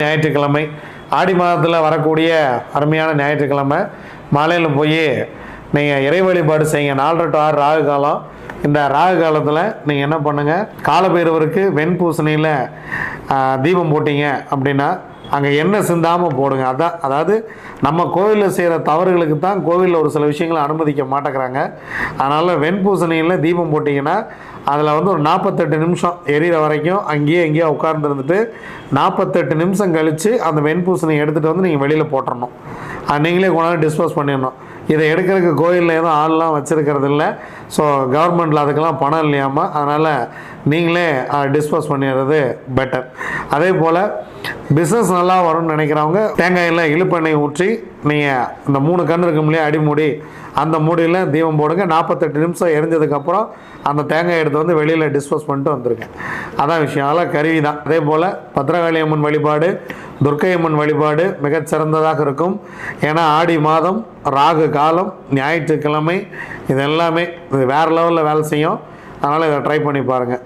ஞாயிற்றுக்கிழமை ஆடி மாதத்தில் வரக்கூடிய அருமையான ஞாயிற்றுக்கிழமை மாலையில் போய் நீங்கள் இறை வழிபாடு செய்யுங்க. 4:30 to 6 ராகு காலம். இந்த ராகு காலத்தில் நீங்கள் என்ன பண்ணுங்கள், காலபைரவருக்கு வெண்பூசணியில் தீபம் போட்டிங்க அப்படின்னா அங்கே எண்ணெய் சிந்தாமல் போடுங்க. அதாவது நம்ம கோவிலில் செய்கிற தவறுகளுக்கு தான் கோவிலில் ஒரு சில விஷயங்களை அனுமதிக்க மாட்டேங்கிறாங்க. அதனால் வெண்பூசணியில் தீபம் போட்டிங்கன்னா அதில் ஒரு 48 நிமிஷம் எரியிற வரைக்கும் அங்கேயே எங்கேயோ உட்கார்ந்துருந்துட்டு 48 நிமிஷம் கழித்து அந்த வெண்பூசணி எடுத்துகிட்டு நீங்கள் வெளியில் போட்டுடணும். நீங்களே கொண்டாந்து டிஸ்போஸ் பண்ணிடணும். இதை எடுக்கிறதுக்கு கோயிலில் எதுவும் ஆள்லாம் வச்சுருக்கிறது இல்லை. ஸோ கவர்மெண்ட்டில் அதுக்கெல்லாம் பணம் இல்லையாமல், அதனால் நீங்களே டிஸ்போஸ் பண்ணிடுறது பெட்டர். அதே போல் பிஸ்னஸ் நல்லா வரும்னு நினைக்கிறவங்க தேங்காயில் இழுப்பெண்ணெய் ஊற்றி நீங்கள் இந்த 3 கண் இருக்கும் இல்லையா அடிமூடி, அந்த மூடியில் தீபம் போடுங்க. 48 நிமிஷம் எரிஞ்சதுக்கப்புறம் அந்த தேங்காய் எடுத்து வெளியில் டிஸ்போஸ் பண்ணிட்டு வந்துருங்க. அதான் விஷயம். அதெல்லாம் கருவி தான். அதே போல் பத்திரகாளி அம்மன் வழிபாடு, துர்க்கை அம்மன் வழிபாடு மிகச்சிறந்ததாக இருக்கும். ஏன்னா ஆடி மாதம், ராகு காலம், ஞாயிற்றுக்கிழமை, இது எல்லாமே வேறு லெவலில் வேலை செய்யும். அதனால் இதை ட்ரை பண்ணி பாருங்கள்.